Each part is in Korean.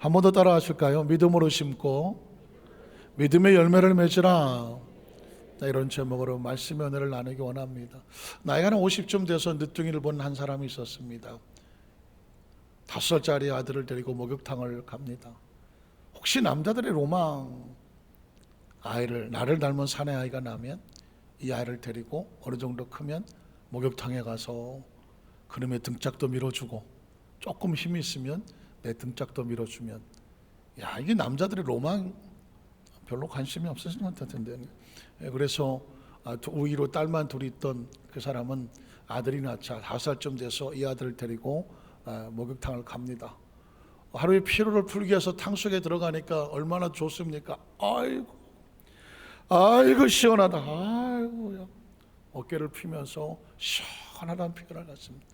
한 번 더 따라 하실까요? 믿음으로 심고 믿음의 열매를 맺으라. 이런 제목으로 말씀의 은혜를 나누기 원합니다. 나이가 한 50쯤 돼서 늦둥이를 본 한 사람이 있었습니다. 5살짜리 아들을 데리고 목욕탕을 갑니다. 혹시 남자들의 로망, 나를 닮은 사내 아이가 나면 이 아이를 데리고 어느 정도 크면 목욕탕에 가서 그놈의 등짝도 밀어주고, 조금 힘이 있으면 내 등짝도 밀어주면, 이게 남자들의 로망, 별로 관심이 없으신 것 같은데. 그래서 우위로 딸만 둘이 있던 그 사람은 아들이 낳자 5살쯤 돼서 이 아들을 데리고 목욕탕을 갑니다. 하루의 피로를 풀기 위해서 탕속에 들어가니까 얼마나 좋습니까? 아이고 시원하다. 아이고, 어깨를 피면서 시원하다는 표현을 했습니다.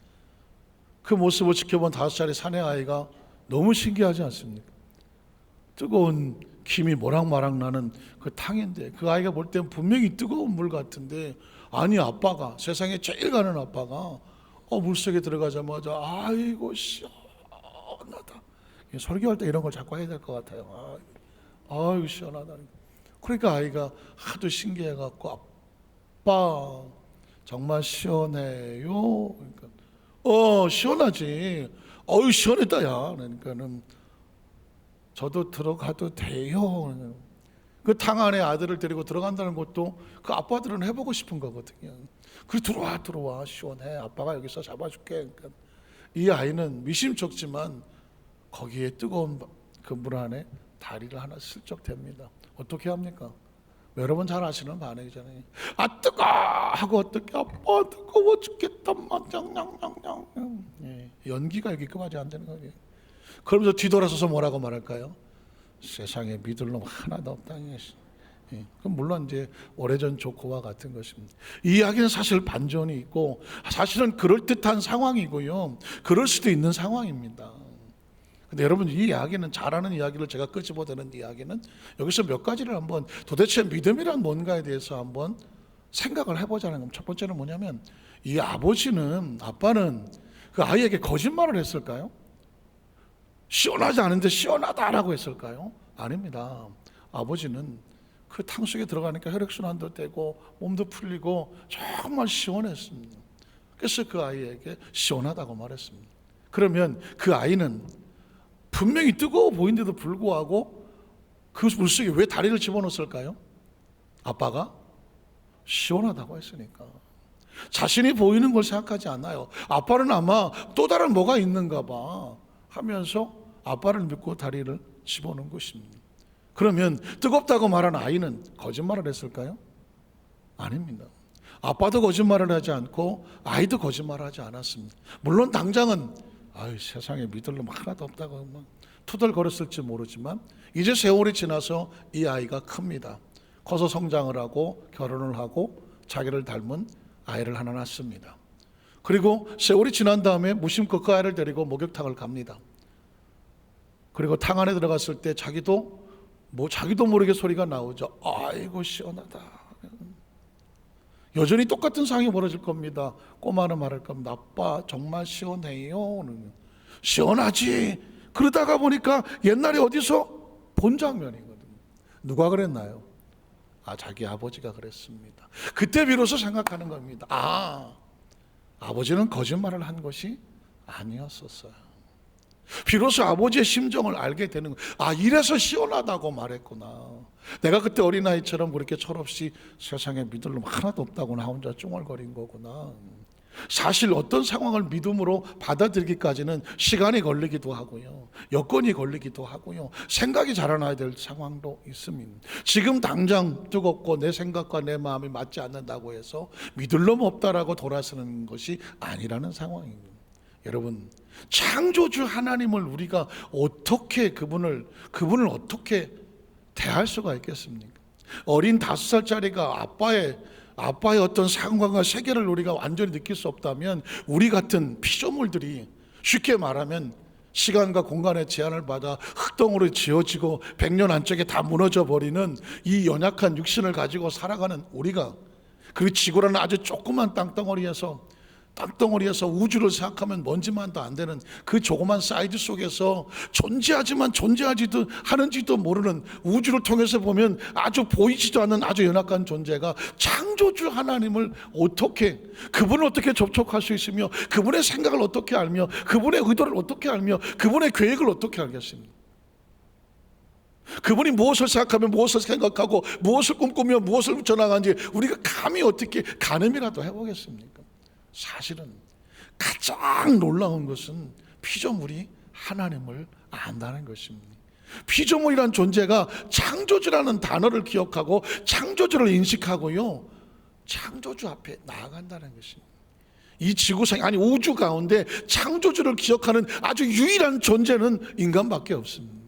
그 모습을 지켜본 5살의 사내 아이가 너무 신기하지 않습니까? 뜨거운 김이 모락모락 나는 그 탕인데, 그 아이가 볼 땐 분명히 뜨거운 물 같은데, 아니 아빠가, 세상에 제일 가는 아빠가 물속에 들어가자마자 아이고 시원하다. 설교할 때 이런 걸 자꾸 해야 될 것 같아요. 아이고 시원하다. 그러니까 아이가 하도 신기해갖고, 아빠 정말 시원해요. 그러니까 시원하지. 시원했다 야. 그러니까는 저도 들어가도 돼요. 그 탕 안에 아들을 데리고 들어간다는 것도 그 아빠들은 해보고 싶은 거거든요. 그래 들어와 시원해. 아빠가 여기서 잡아줄게. 그러니까 이 아이는 미심쩍지만 거기에 뜨거운 그 물 안에 다리를 하나 슬쩍 댑니다. 어떻게 합니까? 여러분 잘 아시는 반응이잖아요. 뜨거 하고, 어떻게 아빠 뜨거워 죽겠다. 연기가 여기까지 안 되는 거예요. 그러면서 뒤돌아서서 뭐라고 말할까요? 세상에 믿을 놈 하나도 없다. 그럼 물론 이제 오래전 조커와 같은 것입니다. 이 이야기는 사실 반전이 있고, 사실은 그럴듯한 상황이고요, 그럴 수도 있는 상황입니다. 근데 여러분, 이 이야기는, 잘하는 이야기를 제가 끄집어내는 이야기는 여기서 몇 가지를 한번, 도대체 믿음이란 뭔가에 대해서 한번 생각을 해보자는 겁니다. 첫 번째는 뭐냐면, 이 아빠는 그 아이에게 거짓말을 했을까요? 시원하지 않은데 시원하다라고 했을까요? 아닙니다. 아버지는 그 탕속에 들어가니까 혈액순환도 되고 몸도 풀리고 정말 시원했습니다. 그래서 그 아이에게 시원하다고 말했습니다. 그러면 그 아이는 분명히 뜨거워 보이는데도 불구하고 그 물속에 왜 다리를 집어넣었을까요? 아빠가 시원하다고 했으니까. 자신이 보이는 걸 생각하지 않아요. 아빠는 아마 또 다른 뭐가 있는가 봐 하면서 아빠를 믿고 다리를 집어넣은 것입니다. 그러면 뜨겁다고 말한 아이는 거짓말을 했을까요? 아닙니다. 아빠도 거짓말을 하지 않고 아이도 거짓말을 하지 않았습니다. 물론 당장은 세상에 믿을 놈 하나도 없다고 투덜거렸을지 모르지만, 이제 세월이 지나서 이 아이가 큽니다. 커서 성장을 하고 결혼을 하고 자기를 닮은 아이를 하나 낳습니다. 그리고 세월이 지난 다음에 무심코 그 아이를 데리고 목욕탕을 갑니다. 그리고 탕 안에 들어갔을 때 자기도 모르게 소리가 나오죠. 아이고 시원하다. 여전히 똑같은 상황이 벌어질 겁니다. 꼬마는 말할 겁니다. 아빠 정말 시원해요. 시원하지. 그러다가 보니까 옛날에 어디서 본 장면이거든요. 누가 그랬나요? 자기 아버지가 그랬습니다. 그때 비로소 생각하는 겁니다. 아버지는 거짓말을 한 것이 아니었었어요. 비로소 아버지의 심정을 알게 되는 거예요. 이래서 시원하다고 말했구나. 내가 그때 어린아이처럼 그렇게 철없이 세상에 믿을 놈 하나도 없다고 나 혼자 쫑얼거린 거구나. 사실 어떤 상황을 믿음으로 받아들이기까지는 시간이 걸리기도 하고요, 여건이 걸리기도 하고요, 생각이 자라나야 될 상황도 있습니다. 지금 당장 뜨겁고 내 생각과 내 마음이 맞지 않는다고 해서 믿을 놈 없다라고 돌아서는 것이 아니라는 상황입니다. 여러분, 창조주 하나님을 우리가 어떻게 그분을 어떻게 대할 수가 있겠습니까? 어린 5살짜리가 아빠의 어떤 상관과 세계를 우리가 완전히 느낄 수 없다면, 우리 같은 피조물들이 쉽게 말하면 시간과 공간의 제한을 받아 흙덩으로 지어지고 100년 안쪽에 다 무너져 버리는 이 연약한 육신을 가지고 살아가는 우리가, 그 지구라는 아주 조그만 땅덩어리에서 땅덩어리에서 우주를 생각하면 먼지만도 안 되는 그 조그만 사이즈 속에서 존재하지만 존재하지도 하는지도 모르는, 우주를 통해서 보면 아주 보이지도 않는 아주 연약한 존재가 창조주 하나님을 어떻게, 그분을 어떻게 접촉할 수 있으며, 그분의 생각을 어떻게 알며, 그분의 의도를 어떻게 알며, 그분의 계획을 어떻게 알겠습니까? 그분이 무엇을 생각하며 무엇을 생각하고 무엇을 꿈꾸며 무엇을 전하는지 우리가 감히 어떻게 가늠이라도 해보겠습니까? 사실은 가장 놀라운 것은 피조물이 하나님을 안다는 것입니다. 피조물이란 존재가 창조주라는 단어를 기억하고 창조주를 인식하고요, 창조주 앞에 나아간다는 것입니다. 이 지구상, 아니 우주 가운데 창조주를 기억하는 아주 유일한 존재는 인간밖에 없습니다.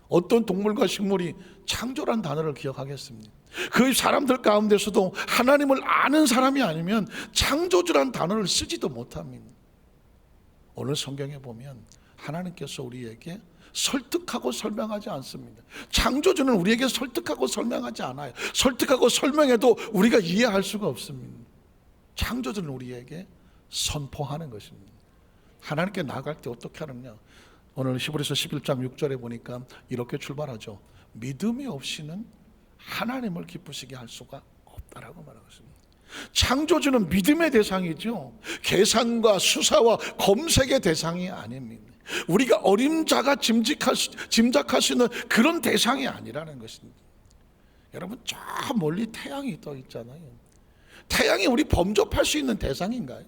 어떤 동물과 식물이 창조란 단어를 기억하겠습니까? 그 사람들 가운데서도 하나님을 아는 사람이 아니면 창조주란 단어를 쓰지도 못합니다. 오늘 성경에 보면 하나님께서 우리에게 설득하고 설명하지 않습니다. 창조주는 우리에게 설득하고 설명하지 않아요. 설득하고 설명해도 우리가 이해할 수가 없습니다. 창조주는 우리에게 선포하는 것입니다. 하나님께 나아갈 때 어떻게 하느냐? 오늘 히브리서 11장 6절에 보니까 이렇게 출발하죠. 믿음이 없이는 하나님을 기쁘시게 할 수가 없다라고 말하고 있습니다. 창조주는 믿음의 대상이죠. 계산과 수사와 검색의 대상이 아닙니다. 우리가 어림자가 짐작할 수 있는 그런 대상이 아니라는 것입니다. 여러분, 저 멀리 태양이 떠 있잖아요. 태양이 우리 범접할 수 있는 대상인가요?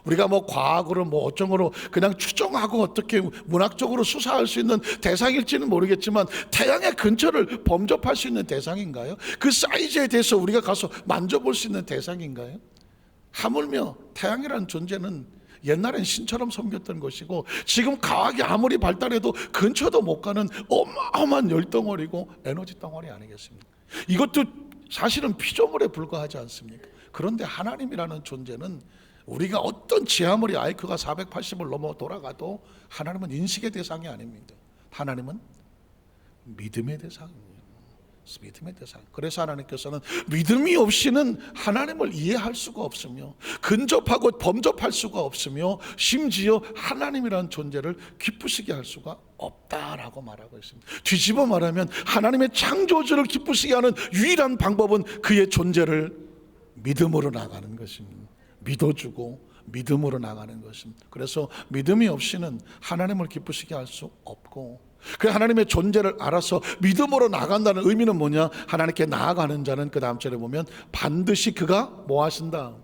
우리가 뭐 과학으로 뭐 어쩌고로 그냥 추정하고 어떻게 문학적으로 수사할 수 있는 대상일지는 모르겠지만 태양의 근처를 범접할 수 있는 대상인가요? 그 사이즈에 대해서 우리가 가서 만져볼 수 있는 대상인가요? 하물며 태양이라는 존재는 옛날엔 신처럼 섬겼던 것이고 지금 과학이 아무리 발달해도 근처도 못 가는 어마어마한 열덩어리고 에너지 덩어리 아니겠습니까? 이것도 사실은 피조물에 불과하지 않습니까? 그런데 하나님이라는 존재는 우리가 어떤 지하물이 IQ가 480을 넘어 돌아가도 하나님은 인식의 대상이 아닙니다. 하나님은 믿음의 대상입니다. 믿음의 대상. 그래서 하나님께서는 믿음이 없이는 하나님을 이해할 수가 없으며 근접하고 범접할 수가 없으며 심지어 하나님이라는 존재를 기쁘시게 할 수가 없다라고 말하고 있습니다. 뒤집어 말하면 하나님의 창조주를 기쁘시게 하는 유일한 방법은 그의 존재를 믿음으로 나가는 것입니다. 믿어주고 믿음으로 나가는 것입니다. 그래서 믿음이 없이는 하나님을 기쁘시게 할 수 없고, 그 하나님의 존재를 알아서 믿음으로 나간다는 의미는 뭐냐? 하나님께 나아가는 자는 그 다음 절에 보면 반드시 그가 뭐 하신다?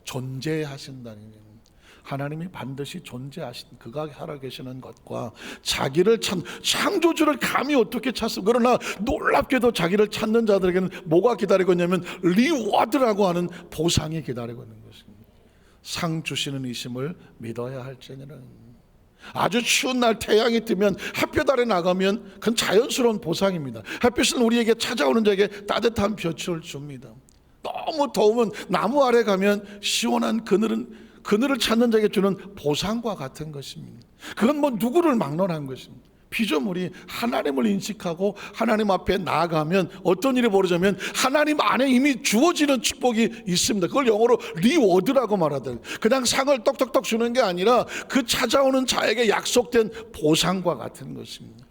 존재하신다는 거예요. 하나님이 반드시 존재하신, 그가 살아계시는 것과 자기를 창조주를 감히 어떻게 찾습니까? 그러나 놀랍게도 자기를 찾는 자들에게는 뭐가 기다리고 있냐면 리워드라고 하는 보상이 기다리고 있는 것입니다. 상 주시는 이심을 믿어야 할지니라. 아주 추운 날 태양이 뜨면 햇볕 아래 나가면 그건 자연스러운 보상입니다. 햇빛은 우리에게 찾아오는 자에게 따뜻한 볕을 줍니다. 너무 더우면 나무 아래 가면 시원한 그늘을 찾는 자에게 주는 보상과 같은 것입니다. 그건 뭐 누구를 막론한 것입니다. 피조물이 하나님을 인식하고 하나님 앞에 나아가면 어떤 일이 벌어지면 하나님 안에 이미 주어지는 축복이 있습니다. 그걸 영어로 리워드라고 말하더라고요. 그냥 상을 떡떡떡 주는 게 아니라 그 찾아오는 자에게 약속된 보상과 같은 것입니다.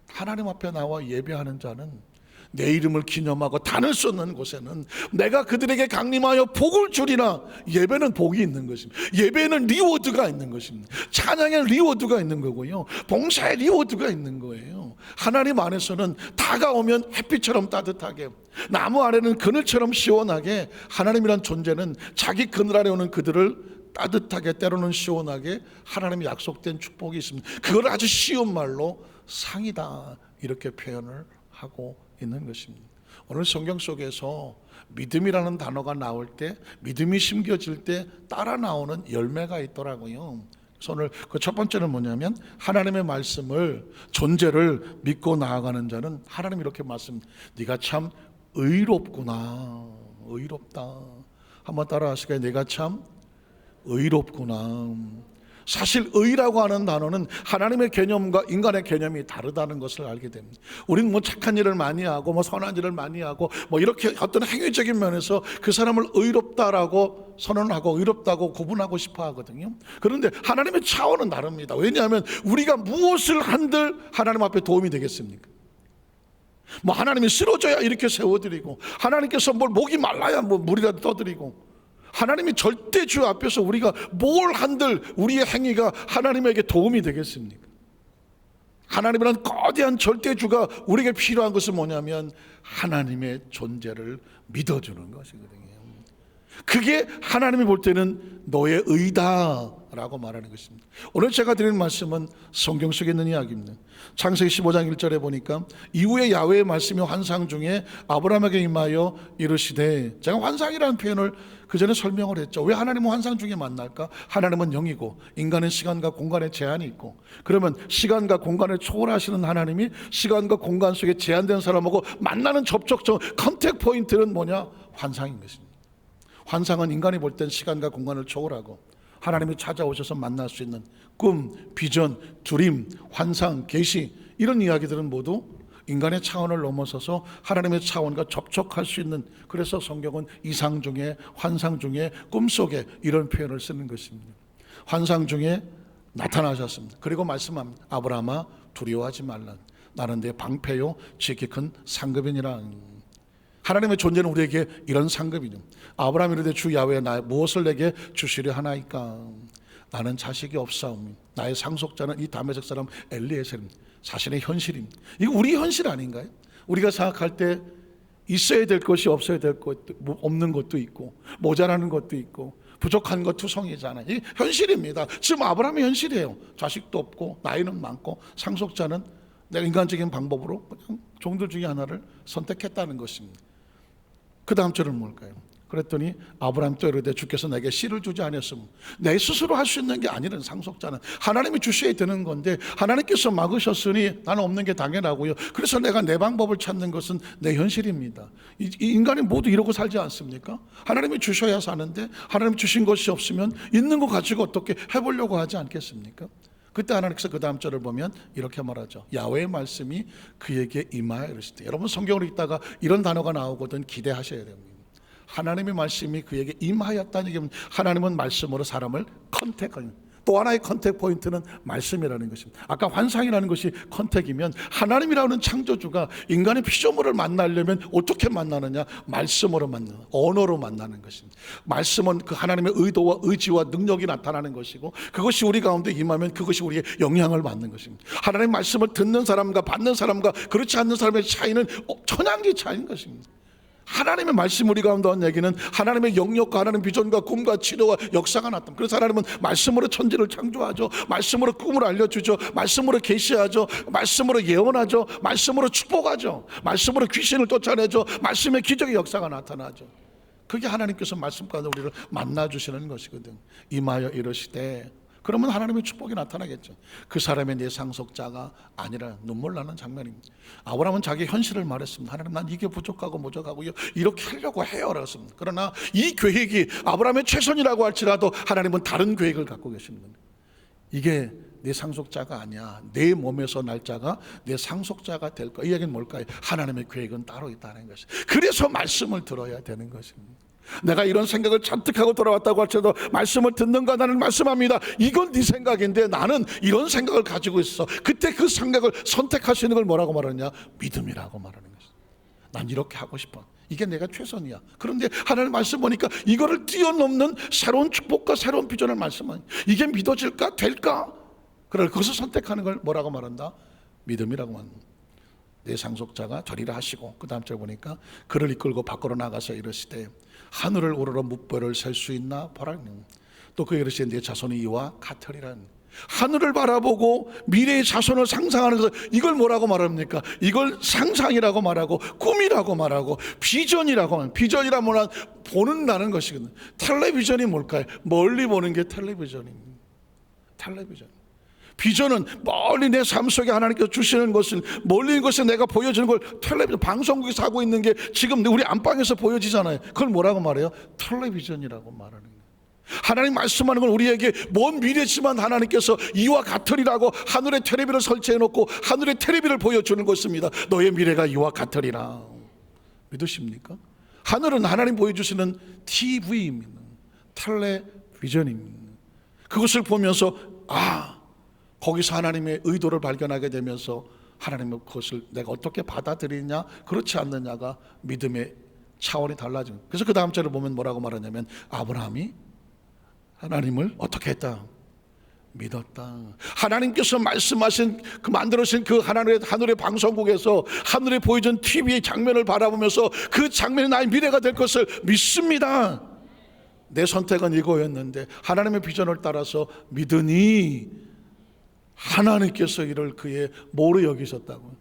하나님 앞에 나와 예배하는 자는 내 이름을 기념하고 단을 쏟는 곳에는 내가 그들에게 강림하여 복을 주리라. 예배는 복이 있는 것입니다. 예배는 리워드가 있는 것입니다. 찬양에 리워드가 있는 거고요, 봉사에 리워드가 있는 거예요. 하나님 안에서는 다가오면 햇빛처럼 따뜻하게, 나무 아래는 그늘처럼 시원하게, 하나님이란 존재는 자기 그늘 아래 오는 그들을 따뜻하게, 때로는 시원하게 하나님의 약속된 축복이 있습니다. 그걸 아주 쉬운 말로 상이다 이렇게 표현을 하고 있는 것입니다. 오늘 성경 속에서 믿음이라는 단어가 나올 때, 믿음이 심겨질 때 따라 나오는 열매가 있더라고요. 그래서 오늘 그 첫 번째는 뭐냐면 하나님의 말씀을, 존재를 믿고 나아가는 자는 하나님 이렇게 말씀, 네가 참 의롭구나. 의롭다. 한번 따라 하실까요? 네가 참 의롭구나. 사실 의라고 하는 단어는 하나님의 개념과 인간의 개념이 다르다는 것을 알게 됩니다. 우리는 뭐 착한 일을 많이 하고 뭐 선한 일을 많이 하고 뭐 이렇게 어떤 행위적인 면에서 그 사람을 의롭다라고 선언하고 의롭다고 구분하고 싶어 하거든요. 그런데 하나님의 차원은 다릅니다. 왜냐하면 우리가 무엇을 한들 하나님 앞에 도움이 되겠습니까? 뭐 하나님이 쓰러져야 이렇게 세워드리고, 하나님께서 뭘 목이 말라야 뭐 물이라도 떠드리고, 하나님이 절대주 앞에서 우리가 뭘 한들 우리의 행위가 하나님에게 도움이 되겠습니까? 하나님이란 거대한 절대주가 우리에게 필요한 것은 뭐냐면 하나님의 존재를 믿어주는 것이거든요. 그게 하나님이 볼 때는 너의 의다라고 말하는 것입니다. 오늘 제가 드리는 말씀은 성경 속에 있는 이야기입니다. 창세기 15장 1절에 보니까 이후에 야훼의 말씀이 환상 중에 아브라함에게 임하여 이르시되, 제가 환상이라는 표현을 그 전에 설명을 했죠. 왜 하나님은 환상 중에 만날까? 하나님은 영이고 인간은 시간과 공간에 제한이 있고, 그러면 시간과 공간을 초월하시는 하나님이 시간과 공간 속에 제한된 사람하고 만나는 접촉점, 컨택 포인트는 뭐냐? 환상인 것입니다. 환상은 인간이 볼 땐 시간과 공간을 초월하고 하나님이 찾아오셔서 만날 수 있는 꿈, 비전, 드림, 환상, 계시, 이런 이야기들은 모두 인간의 차원을 넘어서서 하나님의 차원과 접촉할 수 있는, 그래서 성경은 이상 중에, 환상 중에, 꿈속에 이런 표현을 쓰는 것입니다. 환상 중에 나타나셨습니다. 그리고 말씀합니다. 아브라함아 두려워하지 말라. 나는 내 방패요 지극히 큰 상급이니라. 하나님의 존재는 우리에게 이런 상급이죠. 아브라함이 이르되 주 야훼 나 무엇을 내게 주시려 하나이까? 나는 자식이 없사오니 나의 상속자는 이 다메섹 사람 엘리에셀입니다. 자신의 현실입니다. 이거 우리 현실 아닌가요? 우리가 생각할 때 있어야 될 것이 없어야 될 것, 없는 것도 있고 모자라는 것도 있고 부족한 것 투성이잖아요. 이게 현실입니다. 지금 아브라함의 현실이에요. 자식도 없고 나이는 많고 상속자는 내가 인간적인 방법으로 그냥 종들 중에 하나를 선택했다는 것입니다. 그 다음 절은 뭘까요? 그랬더니 아브라함 또 이르되 주께서 내게 씨를 주지 않았으면, 내 스스로 할 수 있는 게 아니란 상속자는 하나님이 주셔야 되는 건데 하나님께서 막으셨으니 나는 없는 게 당연하고요. 그래서 내가 내 방법을 찾는 것은 내 현실입니다. 이 인간이 모두 이러고 살지 않습니까? 하나님이 주셔야 사는데 하나님 주신 것이 없으면 있는 거 가지고 어떻게 해보려고 하지 않겠습니까? 그때 하나님께서 그 다음 절을 보면 이렇게 말하죠. 야훼의 말씀이 그에게 임하여 이르시되, 여러분 성경을 읽다가 이런 단어가 나오거든 기대하셔야 됩니다. 하나님의 말씀이 그에게 임하였다는 얘기는 하나님은 말씀으로 사람을 컨택하는, 또 하나의 컨택 포인트는 말씀이라는 것입니다. 아까 환상이라는 것이 컨택이면 하나님이라는 창조주가 인간의 피조물을 만나려면 어떻게 만나느냐? 말씀으로 만나는, 언어로 만나는 것입니다. 말씀은 그 하나님의 의도와 의지와 능력이 나타나는 것이고, 그것이 우리 가운데 임하면 그것이 우리의 영향을 받는 것입니다. 하나님의 말씀을 듣는 사람과 받는 사람과 그렇지 않는 사람의 차이는 천양지 차이인 것입니다. 하나님의 말씀 우리 가운데 온 얘기는 하나님의 영역과 하나님의 비전과 꿈과 치료와 역사가 나타납니다. 그래서 하나님은 말씀으로 천지를 창조하죠. 말씀으로 꿈을 알려주죠. 말씀으로 계시하죠. 말씀으로 예언하죠. 말씀으로 축복하죠. 말씀으로 귀신을 쫓아내죠. 말씀의 기적의 역사가 나타나죠. 그게 하나님께서 말씀 가운데 우리를 만나주시는 것이거든. 임하여 이르시되, 그러면 하나님의 축복이 나타나겠죠. 그 사람의 내 상속자가 아니라, 눈물 나는 장면입니다. 아브라함은 자기 현실을 말했습니다. 하나님, 난 이게 부족하고 모자라고 이렇게 하려고 해요 그랬습니다. 그러나 이 계획이 아브라함의 최선이라고 할지라도 하나님은 다른 계획을 갖고 계시는 겁니다. 이게 내 상속자가 아니야. 내 몸에서 날 자가 내 상속자가 될 거야. 이 얘기는 뭘까요? 하나님의 계획은 따로 있다는 것이. 그래서 말씀을 들어야 되는 것입니다. 내가 이런 생각을 잔뜩 하고 돌아왔다고 할지라도 말씀을 듣는가? 나는 말씀합니다. 이건 네 생각인데 나는 이런 생각을 가지고 있어. 그때 그 생각을 선택하시는 걸 뭐라고 말하느냐? 믿음이라고 말하는 것이다. 난 이렇게 하고 싶어. 이게 내가 최선이야. 그런데 하나님 말씀 보니까 이거를 뛰어넘는 새로운 축복과 새로운 비전을 말씀하니 이게 믿어질까? 될까? 그걸 그것을 선택하는 걸 뭐라고 말한다? 믿음이라고 말합니다. 내 상속자가 저리라 하시고, 그 다음 절 보니까 그를 이끌고 밖으로 나가서 이르시되 하늘을 우러러 뭇별을 셀 수 있나 보라. 또 그에게 이르시되 내 자손이 이와 같으리란. 하늘을 바라보고 미래의 자손을 상상하는 것을, 이걸 뭐라고 말합니까? 이걸 상상이라고 말하고 꿈이라고 말하고 비전이라고 말합니다. 비전이라 뭐냐? 보는다는 것이거든요. 텔레비전이 뭘까요? 멀리 보는 게 텔레비전입니다. 텔레비전. 비전은 멀리 내 삶 속에 하나님께서 주시는 것을, 멀리 있는 것을 내가 보여주는 걸 텔레비전, 방송국에서 하고 있는 게 지금 우리 안방에서 보여지잖아요. 그걸 뭐라고 말해요? 텔레비전이라고 말하는 거예요. 하나님 말씀하는 건 우리에게 먼 미래지만 하나님께서 이와 같으리라고 하늘에 텔레비를 설치해 놓고 하늘에 텔레비를 보여주는 것입니다. 너의 미래가 이와 같으리라. 믿으십니까? 하늘은 하나님 보여주시는 TV입니다. 텔레비전입니다. 그것을 보면서 거기서 하나님의 의도를 발견하게 되면서 하나님의 그것을 내가 어떻게 받아들이냐 그렇지 않느냐가 믿음의 차원이 달라집니다. 그래서 그 다음 절을 보면 뭐라고 말하냐면 아브라함이 하나님을 어떻게 했다? 믿었다. 하나님께서 말씀하신 그 만들어진 그 하늘의 방송국에서 하늘에 보여준 TV의 장면을 바라보면서 그 장면이 나의 미래가 될 것을 믿습니다. 내 선택은 이거였는데 하나님의 비전을 따라서 믿으니 하나님께서 이를 그의 뭐로 여기셨다고요?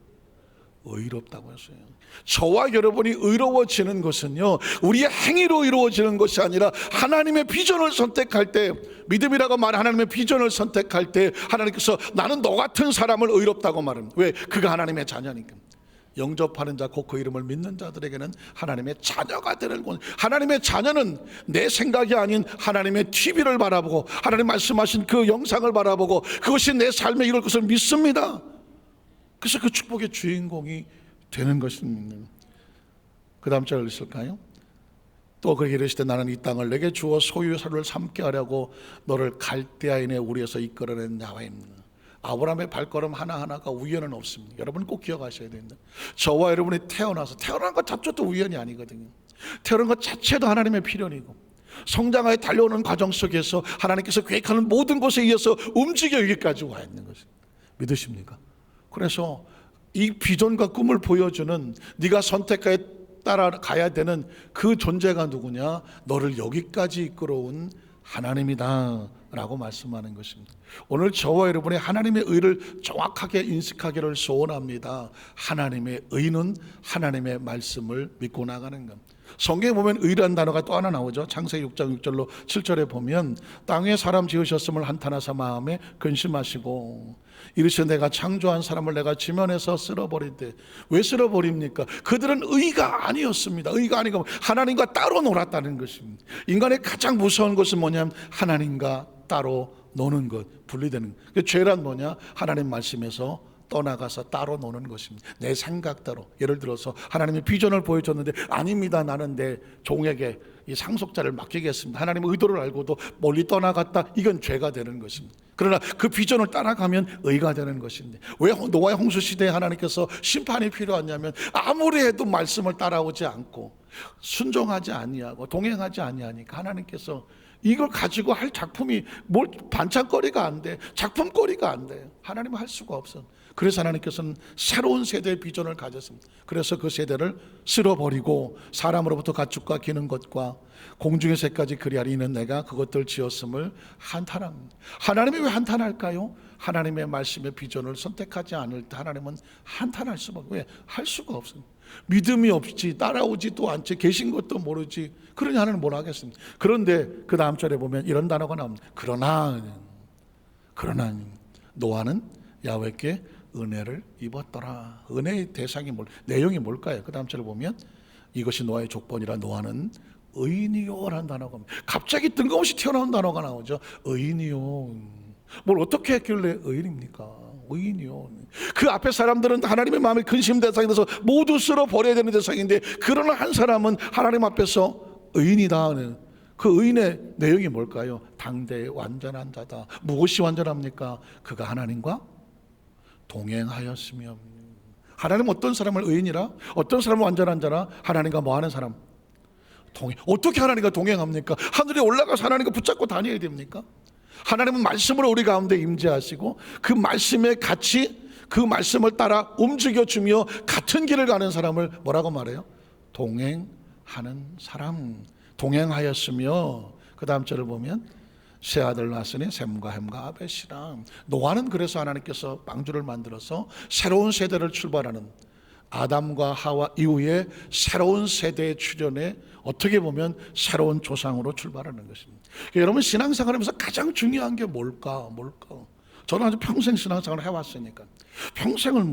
의롭다고 했어요. 저와 여러분이 의로워지는 것은요, 우리의 행위로 이루어지는 것이 아니라 하나님의 비전을 선택할 때, 믿음이라고 말하는 하나님의 비전을 선택할 때 하나님께서 나는 너 같은 사람을 의롭다고 말합니다. 왜? 그가 하나님의 자녀니까. 영접하는 자 곧 그 이름을 믿는 자들에게는 하나님의 자녀가 되는 것. 하나님의 자녀는 내 생각이 아닌 하나님의 TV를 바라보고 하나님 말씀하신 그 영상을 바라보고 그것이 내 삶에 이룰 것을 믿습니다. 그래서 그 축복의 주인공이 되는 것입니다. 그 다음 절 있을까요? 또 그렇게 이르시되 나는 이 땅을 내게 주어 소유를 삼게 하려고 너를 갈대아인의 우리에서 이끌어낸 야훼입니다. 아브라함의 발걸음 하나하나가 우연은 없습니다. 여러분 꼭 기억하셔야 됩니다. 저와 여러분이 태어난 것 자체도 우연이 아니거든요. 태어난 것 자체도 하나님의 필연이고 성장하여 달려오는 과정 속에서 하나님께서 계획하는 모든 것에 의해서 움직여 여기까지 와 있는 것입니다. 믿으십니까? 그래서 이 비전과 꿈을 보여주는 네가 선택하에 따라가야 되는 그 존재가 누구냐? 너를 여기까지 이끌어온 하나님이다 라고 말씀하는 것입니다. 오늘 저와 여러분의 하나님의 의를 정확하게 인식하기를 소원합니다. 하나님의 의는 하나님의 말씀을 믿고 나가는 것. 성경에 보면 의라는 단어가 또 하나 나오죠. 창세기 6장 6절로 7절에 보면 땅에 사람 지으셨음을 한탄하사 마음에 근심하시고 이르시되 내가 창조한 사람을 내가 지면에서 쓸어버리되 왜 쓸어버립니까? 그들은 의가 아니었습니다. 의가 아니고 하나님과 따로 놀았다는 것입니다. 인간의 가장 무서운 것은 뭐냐면 하나님과 따로 노는 것, 분리되는 것. 그 죄란 뭐냐? 하나님 말씀에서 떠나가서 따로 노는 것입니다. 내 생각대로. 예를 들어서 하나님의 비전을 보여줬는데 아닙니다, 나는 내 종에게 이 상속자를 맡기겠습니다. 하나님의 의도를 알고도 멀리 떠나갔다. 이건 죄가 되는 것입니다. 그러나 그 비전을 따라가면 의가 되는 것입니다. 왜 노아의 홍수 시대에 하나님께서 심판이 필요하냐면 아무리 해도 말씀을 따라오지 않고 순종하지 아니하고 동행하지 아니하니까 하나님께서 이걸 가지고 할 작품이 뭘 반찬거리가 안 돼, 작품거리가 안 돼. 하나님은 할 수가 없어. 그래서 하나님께서는 새로운 세대의 비전을 가졌습니다. 그래서 그 세대를 쓸어버리고 사람으로부터 가축과 기는 것과 공중의 새까지 그리하리 이는 내가 그것들 지었음을 한탄합니다. 하나님이 왜 한탄할까요? 하나님의 말씀의 비전을 선택하지 않을 때 하나님은 한탄할 수밖에. 왜? 할 수가 없습니다. 믿음이 없지, 따라오지도 않지, 계신 것도 모르지. 그러니 하나님은 뭘 하겠습니까? 그런데 그 다음 절에 보면 이런 단어가 나옵니다. 그러나 노아는 야훼께 은혜를 입었더라. 은혜의 대상이 내용이 뭘까요? 그 다음 절을 보면 이것이 노아의 족본이라 노아는 의인이요라는 단어가 갑자기 뜬금없이 튀어나온 단어가 나오죠. 의인이요. 뭘 어떻게 했길래 의인입니까? 의인이요. 그 앞에 사람들은 하나님의 마음에 근심 대상이 돼서 모두 쓸어버려야 되는 대상인데 그러나 한 사람은 하나님 앞에서 의인이다. 그 의인의 내용이 뭘까요? 당대의 완전한 자다. 무엇이 완전합니까? 그가 하나님과 동행하였으며. 하나님은 어떤 사람을 의인이라? 어떤 사람을 완전한 자라? 하나님과 뭐하는 사람? 어떻게 하나님과 동행합니까? 하늘에 올라가서 하나님과 붙잡고 다녀야 됩니까? 하나님은 말씀으로 우리 가운데 임재하시고 그 말씀에 같이 그 말씀을 따라 움직여주며 같은 길을 가는 사람을 뭐라고 말해요? 동행하는 사람. 동행하였으며 그 다음 절을 보면 새 아들 낳았으니 셈과 햄과 아벳이라. 노아는 그래서 하나님께서 방주를 만들어서 새로운 세대를 출발하는 아담과 하와 이후에 새로운 세대의 출현에 어떻게 보면 새로운 조상으로 출발하는 것입니다. 여러분 신앙생활하면서 가장 중요한 게 뭘까? 저는 아주 평생 신앙생활을 해왔으니까 평생을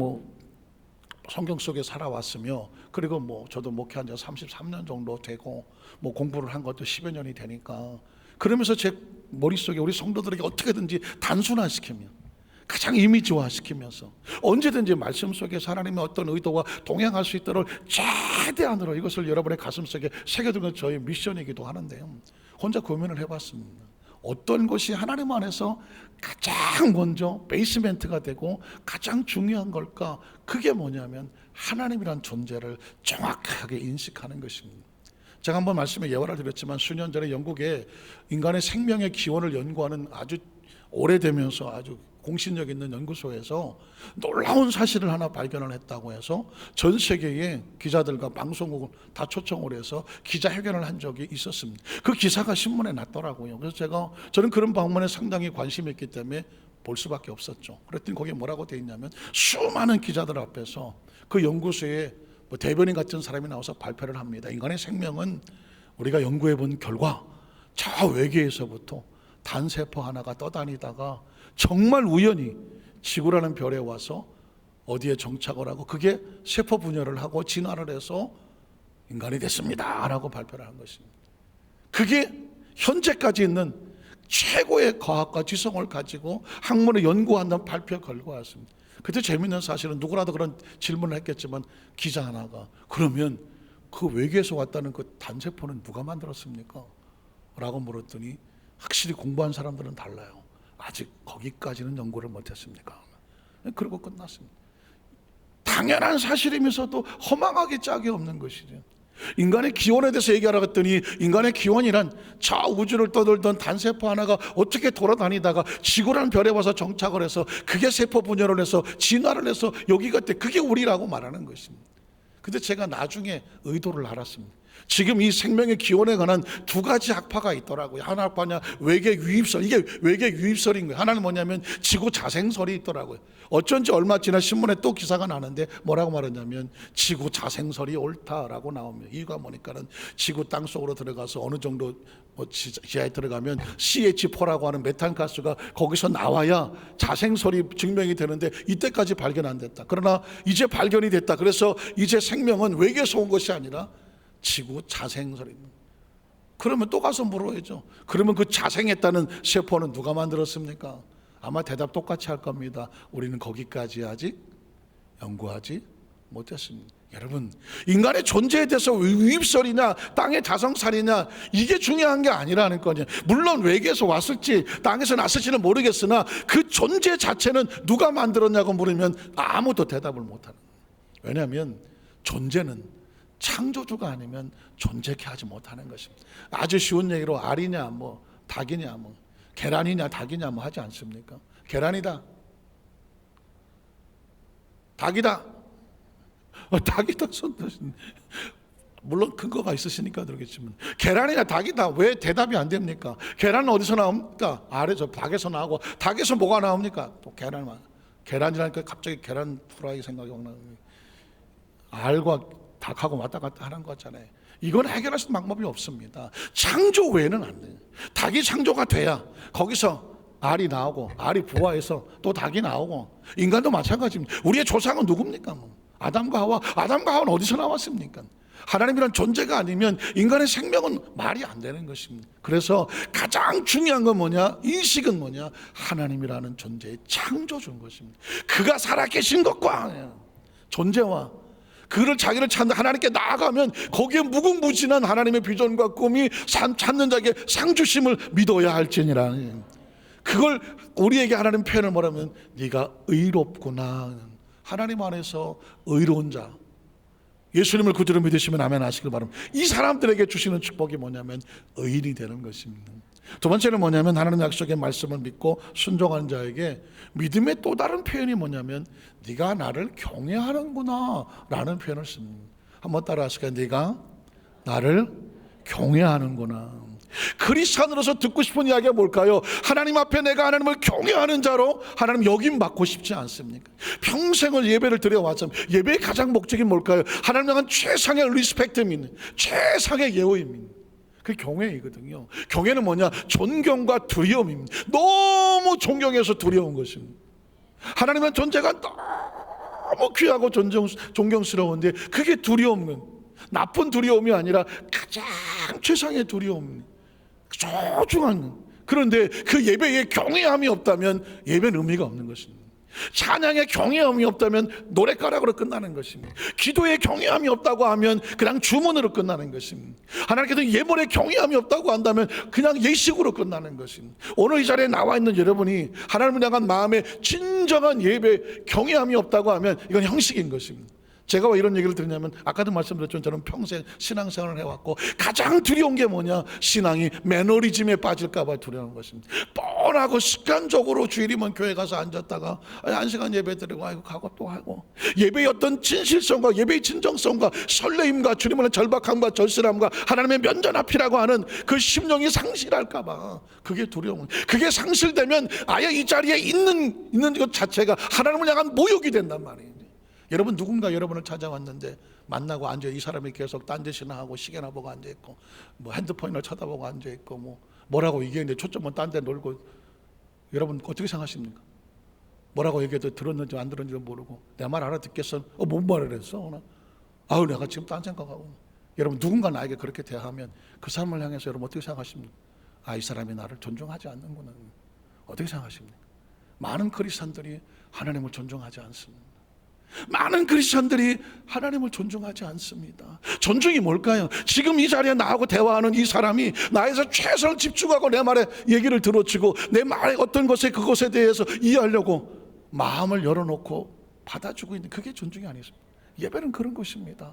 성경 속에 살아왔으며 그리고 저도 목회한 지 33년 정도 되고 공부를 한 것도 10여 년이 되니까 그러면서 제 머릿속에 우리 성도들에게 어떻게든지 단순화시키며 가장 이미지화시키면서 언제든지 말씀 속에서 하나님의 어떤 의도와 동행할 수 있도록 최대한으로 이것을 여러분의 가슴속에 새겨두는 저의 미션이기도 하는데요, 혼자 고민을 해봤습니다. 어떤 것이 하나님 안에서 가장 먼저 베이스멘트가 되고 가장 중요한 걸까? 그게 뭐냐면 하나님이란 존재를 정확하게 인식하는 것입니다. 제가 한번 말씀에 예화를 드렸지만 수년 전에 영국에 인간의 생명의 기원을 연구하는 아주 오래되면서 아주 공신력 있는 연구소에서 놀라운 사실을 하나 발견을 했다고 해서 전 세계의 기자들과 방송국을 다 초청을 해서 기자회견을 한 적이 있었습니다. 그 기사가 신문에 났더라고요. 그래서 저는 그런 방문에 상당히 관심이 있기 때문에 볼 수밖에 없었죠. 그랬더니 거기에 뭐라고 돼 있냐면 수많은 기자들 앞에서 그 연구소에 대변인 같은 사람이 나와서 발표를 합니다. 인간의 생명은 우리가 연구해 본 결과 저 외계에서부터 단세포 하나가 떠다니다가 정말 우연히 지구라는 별에 와서 어디에 정착을 하고 그게 세포 분열을 하고 진화를 해서 인간이 됐습니다 라고 발표를 한 것입니다. 그게 현재까지 있는 최고의 과학과 지성을 가지고 학문을 연구한다는 발표 결과였습니다. 그때 재미있는 사실은 누구라도 그런 질문을 했겠지만 기자 하나가 그러면 그 외계에서 왔다는 그 단세포는 누가 만들었습니까? 라고 물었더니 확실히 공부한 사람들은 달라요. 아직 거기까지는 연구를 못했습니까? 그리고 끝났습니다. 당연한 사실이면서도 허망하게 짝이 없는 것이죠. 인간의 기원에 대해서 얘기하라고 했더니 인간의 기원이란 저 우주를 떠돌던 단세포 하나가 어떻게 돌아다니다가 지구라는 별에 와서 정착을 해서 그게 세포 분열을 해서 진화를 해서 여기가 돼, 그게 우리라고 말하는 것입니다. 근데 제가 나중에 의도를 알았습니다. 지금 이 생명의 기원에 관한 두 가지 학파가 있더라고요. 하나 학파냐 외계 유입설, 이게 외계 유입설인 거예요. 하나는 뭐냐면 지구 자생설이 있더라고요. 어쩐지 얼마 지나 신문에 또 기사가 나는데 뭐라고 말했냐면 지구 자생설이 옳다라고 나옵니다. 이유가 뭐니까는 지구 땅 속으로 들어가서 어느 정도 지하에 들어가면 CH4라고 하는 메탄가스가 거기서 나와야 자생설이 증명이 되는데 이때까지 발견 안 됐다. 그러나 이제 발견이 됐다. 그래서 이제 생명은 외계에서 온 것이 아니라 지구 자생설입니다. 그러면 또 가서 물어야죠. 그러면 그 자생했다는 세포는 누가 만들었습니까? 아마 대답 똑같이 할 겁니다. 우리는 거기까지 아직 연구하지 못했습니다. 여러분, 인간의 존재에 대해서 유입설이냐 땅의 자성살이냐 이게 중요한 게 아니라는 거죠. 물론 외계에서 왔을지 땅에서 났을지는 모르겠으나 그 존재 자체는 누가 만들었냐고 물으면 아무도 대답을 못하는 거예요. 왜냐하면 존재는 창조주가 아니면 존재케 하지 못하는 것입니다. 아주 쉬운 얘기로 알이냐 닭이냐 계란이냐 닭이냐 하지 않습니까? 계란이다, 닭이다, 닭이다 손드신, 물론 근거가 있으시니까 그러겠지만 계란이냐 닭이다 왜 대답이 안 됩니까? 계란은 어디서 나옵니까? 아래서 닭에서 나오고 닭에서 뭐가 나옵니까? 또 계란이라니까 갑자기 계란 프라이 생각이 나는 알과 닭하고 왔다 갔다 하는 거잖아요. 이건 해결할 수 있는 방법이 없습니다. 창조 외에는 안 돼요. 닭이 창조가 돼야 거기서 알이 나오고 알이 부화해서 또 닭이 나오고 인간도 마찬가지입니다. 우리의 조상은 누굽니까? 아담과 하와는 어디서 나왔습니까? 하나님이란 존재가 아니면 인간의 생명은 말이 안 되는 것입니다. 그래서 가장 중요한 건 뭐냐? 인식은 뭐냐? 하나님이라는 존재의 창조주인 것입니다. 그가 살아계신 것과 존재와 그를 자기를 찾는 하나님께 나아가면 거기에 무궁무진한 하나님의 비전과 꿈이 찾는 자에게 상 주심을 믿어야 할지니라. 그걸 우리에게 하나님 표현을 뭐라면 네가 의롭구나. 하나님 안에서 의로운 자, 예수님을 구주로 믿으시면 아멘 하시길 바랍니다. 이 사람들에게 주시는 축복이 뭐냐면 의인이 되는 것입니다. 두 번째는 뭐냐면 하나님 약속의 말씀을 믿고 순종하는 자에게 믿음의 또 다른 표현이 뭐냐면 네가 나를 경외하는구나 라는 표현을 씁니다. 한번 따라 하실까요? 네가 나를 경외하는구나. 크리스찬으로서 듣고 싶은 이야기가 뭘까요? 하나님 앞에 내가 하나님을 경외하는 자로 하나님 여김 받고 싶지 않습니까? 평생을 예배를 드려왔지만 예배의 가장 목적이 뭘까요? 하나님 향한 최상의 리스펙트입니다. 최상의 예우입니다. 그게 경외이거든요. 경외는 뭐냐? 존경과 두려움입니다. 너무 존경해서 두려운 것입니다. 하나님의 존재가 너무 귀하고 존경스러운데 그게 두려움은 나쁜 두려움이 아니라 가장 최상의 두려움입니다. 소중한. 그런데 그 예배에 경외함이 없다면 예배는 의미가 없는 것입니다. 찬양에 경외함이 없다면 노랫가락으로 끝나는 것입니다. 기도에 경외함이 없다고 하면 그냥 주문으로 끝나는 것입니다. 하나님께서 예물에 경외함이 없다고 한다면 그냥 예식으로 끝나는 것입니다. 오늘 이 자리에 나와 있는 여러분이 하나님을 향한 마음에 진정한 예배 경외함이 없다고 하면 이건 형식인 것입니다. 제가 왜 이런 얘기를 드리냐면 아까도 말씀드렸지만 저는 평생 신앙생활을 해왔고 가장 두려운 게 뭐냐, 신앙이 매너리즘에 빠질까 봐 두려운 것입니다. 뻔하고 습관적으로 주일이면 교회 가서 앉았다가 1시간 예배 드리고 아이고 가고 또 하고, 예배의 어떤 진실성과 예배의 진정성과 설레임과 주님을 절박함과 절실함과 하나님의 면전 앞이라고 하는 그 심령이 상실할까 봐 그게 두려운. 그게 상실되면 아예 이 자리에 있는 것 자체가 하나님을 향한 모욕이 된단 말이에요. 여러분, 누군가 여러분을 찾아왔는데 만나고 앉아, 이 사람이 계속 딴짓이나 하고 시계나 보고 앉아있고 뭐 핸드폰이나 쳐다보고 앉아있고 뭐라고 얘기했는데 초점은 딴 데 놀고, 여러분 어떻게 생각하십니까? 뭐라고 얘기해도 들었는지 안 들었는지도 모르고 내 말 알아듣겠어? 뭔 말을 했어? 아우 내가 지금 딴 생각하고. 여러분, 누군가 나에게 그렇게 대하면 그 사람을 향해서 여러분 어떻게 생각하십니까? 이 사람이 나를 존중하지 않는구나. 어떻게 생각하십니까? 많은 크리스찬들이 하나님을 존중하지 않습니다. 많은 크리스천들이 하나님을 존중하지 않습니다. 존중이 뭘까요? 지금 이 자리에 나하고 대화하는 이 사람이 나에서 최선을 집중하고 내 말에 얘기를 들어주고 내 말의 어떤 것에 그것에 대해서 이해하려고 마음을 열어놓고 받아주고 있는, 그게 존중이 아니십니까? 예배는 그런 것입니다.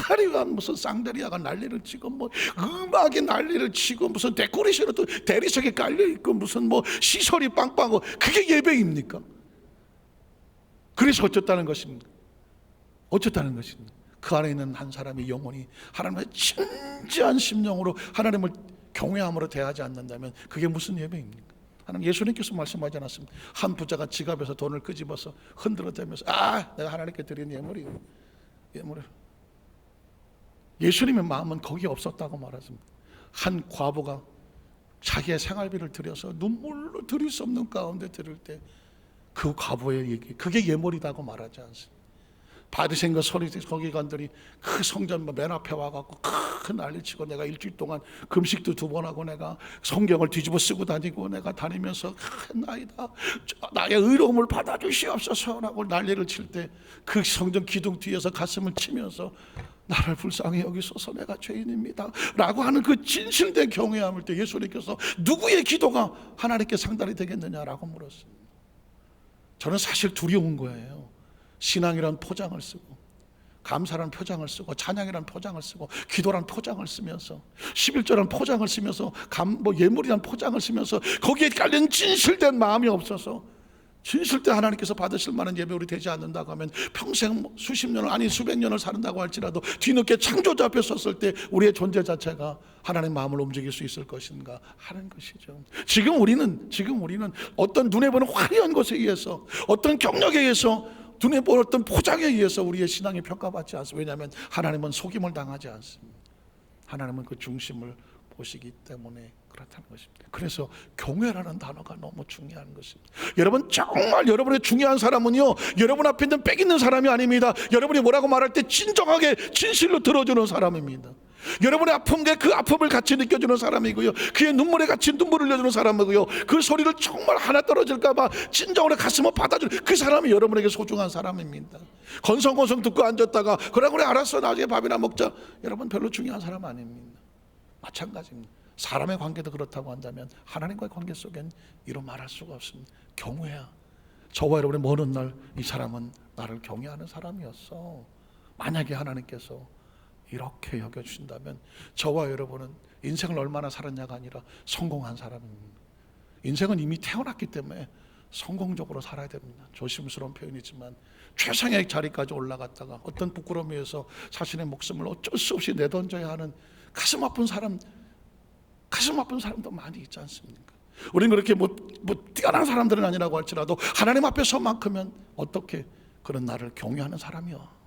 화려한 무슨 쌍데리아가 난리를 치고 음악이 난리를 치고 무슨 데코레이션도 또 대리석에 깔려있고 무슨 시설이 빵빵하고, 그게 예배입니까? 그래서 어쩌다는 것입니까? 어쩌다는 것입니까? 그 안에 있는 한 사람의 영혼이 하나님의 진지한 심령으로 하나님을 경외함으로 대하지 않는다면 그게 무슨 예배입니까? 하나님, 예수님께서 말씀하지 않았습니까? 한 부자가 지갑에서 돈을 끄집어서 흔들어대면서 내가 하나님께 드린 예물이요. 예수님의 마음은 거기에 없었다고 말했습니다. 한 과부가 자기의 생활비를 들여서 눈물로 드릴 수 없는 가운데 드릴 때 그 과부의 얘기, 그게 예물이라고 말하지 않습니다. 바리새인과 서기관들이 그 성전 맨 앞에 와갖고 큰 난리치고, 내가 일주일 동안 금식도 2번 하고 내가 성경을 뒤집어 쓰고 다니고 내가 다니면서 나이다 나의 의로움을 받아주시옵소서라고 난리를 칠 때 그 성전 기둥 뒤에서 가슴을 치면서 나를 불쌍히 여기소서 내가 죄인입니다 라고 하는 그 진실된 경외함을 때 예수님께서 누구의 기도가 하나님께 상달이 되겠느냐라고 물었습니다. 저는 사실 두려운 거예요. 신앙이란 포장을 쓰고 감사란 포장을 쓰고 찬양이란 포장을 쓰고 기도란 포장을 쓰면서 11조란 포장을 쓰면서 예물이란 포장을 쓰면서 거기에 깔린 진실된 마음이 없어서, 진실된 하나님께서 받으실 만한 예배 우리 되지 않는다고 하면 평생 수십 년을 아니 수백 년을 산다고 할지라도 뒤늦게 창조자 앞에 섰을 때 우리의 존재 자체가 하나님의 마음을 움직일 수 있을 것인가 하는 것이죠. 지금 우리는 어떤 눈에 보는 화려한 것에 의해서, 어떤 경력에 의해서, 눈에 보는 어떤 포장에 의해서 우리의 신앙이 평가받지 않습니다. 왜냐하면 하나님은 속임을 당하지 않습니다. 하나님은 그 중심을 보시기 때문에 그렇다는 것입니다. 그래서 경외라는 단어가 너무 중요한 것입니다. 여러분, 정말 여러분의 중요한 사람은요, 여러분 앞에 있는 빽 있는 사람이 아닙니다. 여러분이 뭐라고 말할 때 진정하게 진실로 들어주는 사람입니다. 여러분의 아픔에 그 아픔을 같이 느껴주는 사람이고요, 그의 눈물에 같이 눈물을 흘려주는 사람이고요, 그 소리를 정말 하나 떨어질까봐 진정으로 가슴을 받아주는 그 사람이 여러분에게 소중한 사람입니다. 건성건성 듣고 앉았다가 그래 알았어 나중에 밥이나 먹자, 여러분 별로 중요한 사람 아닙니다. 마찬가지입니다. 사람의 관계도 그렇다고 한다면 하나님과의 관계 속엔 이런 말할 수가 없습니다. 경외야. 저와 여러분의 먼 훗날 이 사람은 나를 경외하는 사람이었어. 만약에 하나님께서 이렇게 여겨주신다면 저와 여러분은 인생을 얼마나 살았냐가 아니라 성공한 사람입니다. 인생은 이미 태어났기 때문에 성공적으로 살아야 됩니다. 조심스러운 표현이지만 최상의 자리까지 올라갔다가 어떤 부끄러움에 의해서 자신의 목숨을 어쩔 수 없이 내던져야 하는 가슴 아픈 사람도 많이 있지 않습니까? 우리는 그렇게 뛰어난 사람들은 아니라고 할지라도 하나님 앞에 서만큼은 어떻게 그런 나를 경외하는 사람이요,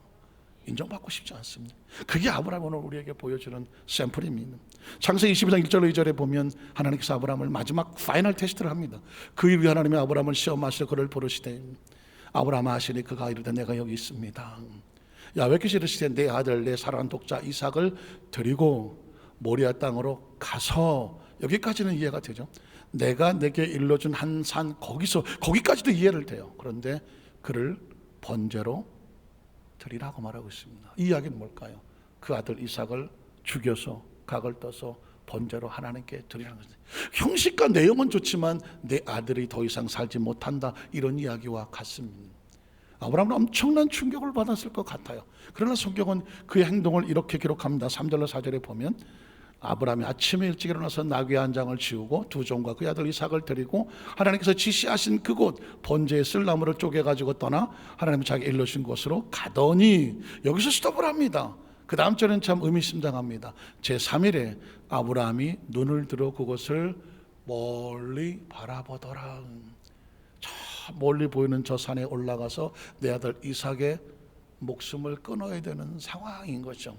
인정받고 싶지 않습니다. 그게 아브라함이 오늘 우리에게 보여주는 샘플입니다. 창세기 22장 1절로 2절에 보면 하나님께서 아브라함을 마지막 파이널 테스트를 합니다. 그 이후에 하나님이 아브라함을 시험하시어 그를 부르시되 아브라함아 하시니 그가 이르되 내가 여기 있습니다. 야훼께서 이르시되 내 아들 내 사랑하는 독자 이삭을 드리고 모리아 땅으로 가서, 여기까지는 이해가 되죠. 내가 내게 일러준 한 산, 거기까지도 이해를 돼요. 그런데 그를 번제로 드리라고 말하고 있습니다. 이 이야기는 뭘까요? 그 아들 이삭을 죽여서 각을 떠서 번제로 하나님께 드리라는 거죠. 형식과 내용은 좋지만 내 아들이 더 이상 살지 못한다, 이런 이야기와 같습니다. 아브라함은 엄청난 충격을 받았을 것 같아요. 그러나 성경은 그의 행동을 이렇게 기록합니다. 3절로 4절에 보면 아브라함이 아침에 일찍 일어나서 나귀 한 장을 지우고 두 종과 그 아들 이삭을 데리고 하나님께서 지시하신 그곳 번제에 쓸 나무를 쪼개가지고 떠나 하나님이 자기 일러신 곳으로 가더니, 여기서 스톱을 합니다. 그 다음 절은 참 의미심장합니다. 제3일에 아브라함이 눈을 들어 그곳을 멀리 바라보더라. 저 멀리 보이는 저 산에 올라가서 내 아들 이삭의 목숨을 끊어야 되는 상황인 거죠.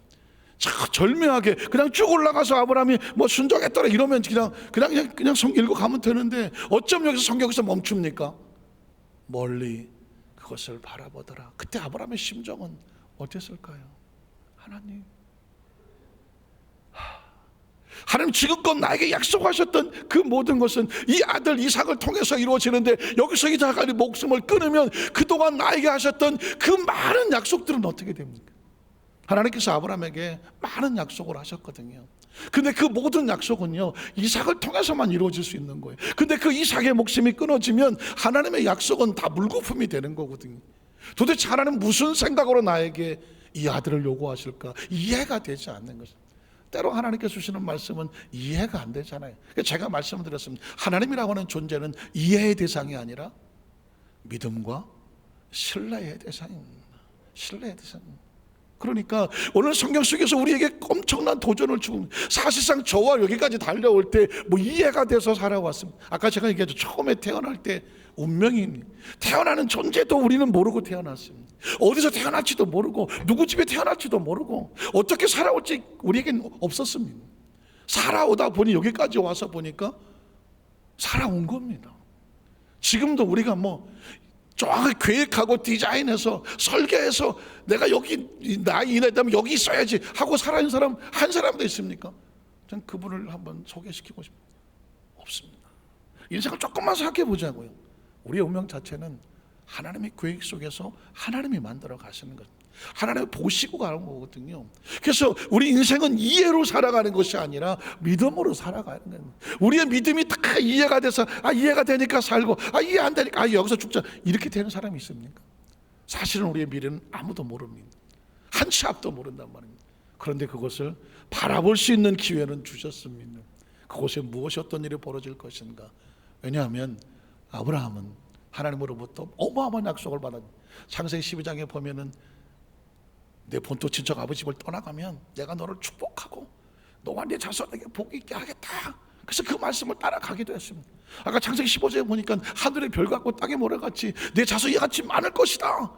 참 절묘하게 그냥 쭉 올라가서 아브라함이 뭐 순종했더라 이러면 그냥 성경 읽고 가면 되는데, 어쩜 여기서 성경에서 멈춥니까? 멀리 그것을 바라보더라. 그때 아브라함의 심정은 어땠을까요? 하나님 지금껏 나에게 약속하셨던 그 모든 것은 이 아들 이삭을 통해서 이루어지는데, 여기서 이삭의 목숨을 끊으면 그동안 나에게 하셨던 그 많은 약속들은 어떻게 됩니까? 하나님께서 아브라함에게 많은 약속을 하셨거든요. 근데 그 모든 약속은요, 이삭을 통해서만 이루어질 수 있는 거예요. 근데 그 이삭의 목숨이 끊어지면 하나님의 약속은 다 물거품이 되는 거거든요. 도대체 하나님 무슨 생각으로 나에게 이 아들을 요구하실까? 이해가 되지 않는 것입니다. 때로 하나님께서 주시는 말씀은 이해가 안 되잖아요. 제가 말씀드렸습니다. 하나님이라고 하는 존재는 이해의 대상이 아니라 믿음과 신뢰의 대상입니다. 신뢰의 대상입니다. 그러니까 오늘 성경 속에서 우리에게 엄청난 도전을 주고, 사실상 저와 여기까지 달려올 때 뭐 이해가 돼서 살아왔습니다. 아까 제가 얘기했죠. 처음에 태어날 때 운명이, 태어나는 존재도 우리는 모르고 태어났습니다. 어디서 태어날지도 모르고 누구 집에 태어날지도 모르고 어떻게 살아올지 우리에겐 없었습니다. 살아오다 보니 여기까지 와서 보니까 살아온 겁니다. 지금도 우리가 뭐 정확하게 계획하고 디자인해서 설계해서 내가 여기 나이 이내 되면 여기 있어야지 하고 살아있는 사람 한 사람도 있습니까? 전 그분을 한번 소개시키고 싶습니다. 없습니다. 인생을 조금만 생각해 보자고요. 우리의 운명 자체는 하나님의 계획 속에서 하나님이 만들어 가시는 것, 하나님을 보시고 가는 거거든요. 그래서 우리 인생은 이해로 살아가는 것이 아니라 믿음으로 살아가는 거예요. 우리의 믿음이 다 이해가 돼서 이해가 되니까 살고 이해 안 되니까 여기서 죽자, 이렇게 되는 사람이 있습니까? 사실은 우리의 미래는 아무도 모릅니다. 한 치 앞도 모른단 말입니다. 그런데 그것을 바라볼 수 있는 기회는 주셨습니다. 그곳에 무엇이 어떤 일이 벌어질 것인가. 왜냐하면 아브라함은 하나님으로부터 어마어마한 약속을 받았습니다. 창세기 12장에 보면은 내 본토 친척 아버지 집을 떠나가면 내가 너를 축복하고 너와 네 자손에게 복이 있게 하겠다. 그래서 그 말씀을 따라가기도 했습니다. 아까 창세기 15장에 보니까 하늘의 별 같고 땅의 모래 같이 내 자손이 같이 많을 것이다.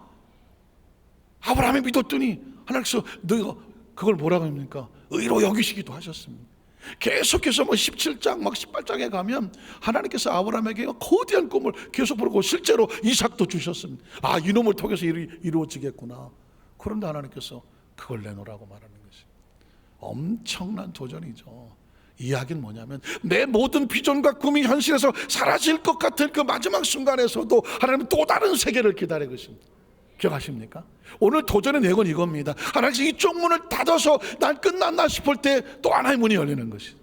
아브라함이 믿었더니 하나님께서 너가 그걸 뭐라고 합니까? 의로 여기시기도 하셨습니다. 계속해서 17장 18장에 가면 하나님께서 아브라함에게 거대한 꿈을 계속 부르고 실제로 이삭도 주셨습니다. 이놈을 통해서 이루어지겠구나. 그런데 하나님께서 그걸 내놓으라고 말하는 것이 엄청난 도전이죠. 이야기는 뭐냐면 내 모든 비전과 꿈이 현실에서 사라질 것 같은 그 마지막 순간에서도 하나님은 또 다른 세계를 기다리고 있습니다. 기억하십니까? 오늘 도전의 내용은 이겁니다. 하나님께서 이쪽 문을 닫아서 난 끝났나 싶을 때 또 하나의 문이 열리는 것이,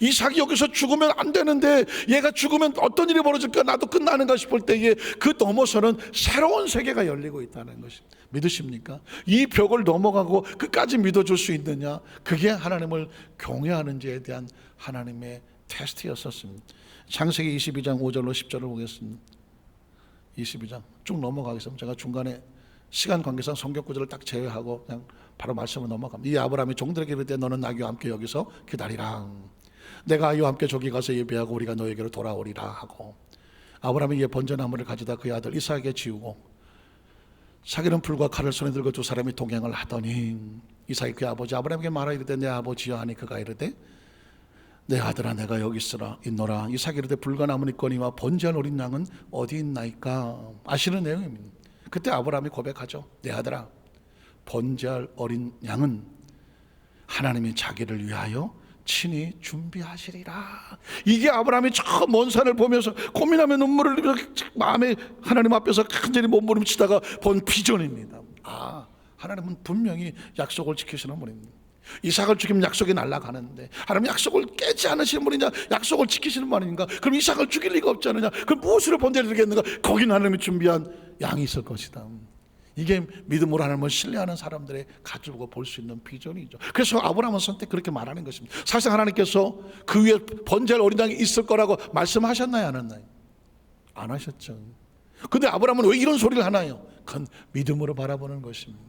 이삭이 여기서 죽으면 안 되는데 얘가 죽으면 어떤 일이 벌어질까, 나도 끝나는가 싶을 때에 그 넘어서는 새로운 세계가 열리고 있다는 것이, 믿으십니까? 이 벽을 넘어가고 끝까지 믿어줄 수 있느냐, 그게 하나님을 경외하는지에 대한 하나님의 테스트였었습니다. 창세기 22장 5절로 10절을 보겠습니다. 22장 쭉 넘어가겠습니다. 제가 중간에 시간 관계상 성경 구절을 딱 제외하고 그냥 바로 말씀을 넘어갑니다. 이 아브라함이 종들에게 이르되 너는 나귀와 함께 여기서 기다리라. 내가 아이와 함께 저기 가서 예배하고 우리가 너에게로 돌아오리라 하고, 아브라함이 이에 번제나무를 가져다 그의 아들 이삭에게 지우고 자기는 불과 칼을 손에 들고 두 사람이 동행을 하더니 이삭이 그의 아버지 아브라함에게 말하 이르되 내 아버지여 하니 그가 이르되 내 아들아 내가 여기 있노라. 이삭이 이르되 불과 남은 있거니와 번제할 어린 양은 어디 있나이까. 아시는 내용입니다. 그때 아브라함이 고백하죠. 내 아들아 번제할 어린 양은 하나님이 자기를 위하여 친히 준비하시리라. 이게 아브라함이 저 먼 산을 보면서 고민하며 눈물을 흘리면서 마음에 하나님 앞에서 간절히 몸부림치다가 본 비전입니다. 하나님은 분명히 약속을 지키시는 분입니다. 이삭을 죽이면 약속이 날아가는데 하나님 약속을 깨지 않으시는 분이냐, 약속을 지키시는 분인가? 그럼 이삭을 죽일 리가 없지 않느냐? 그럼 무엇으로 번제를 드리겠는가? 거기는 하나님이 준비한 양이 있을 것이다. 이게 믿음으로 하나님을 신뢰하는 사람들의 가지고 볼 수 있는 비전이죠. 그래서 아브라함은 선택 그렇게 말하는 것입니다. 사실상 하나님께서 그 위에 번제할 어린 양이 있을 거라고 말씀하셨나요, 안 했나요? 안 하셨죠. 근데 아브라함은 왜 이런 소리를 하나요? 그건 믿음으로 바라보는 것입니다.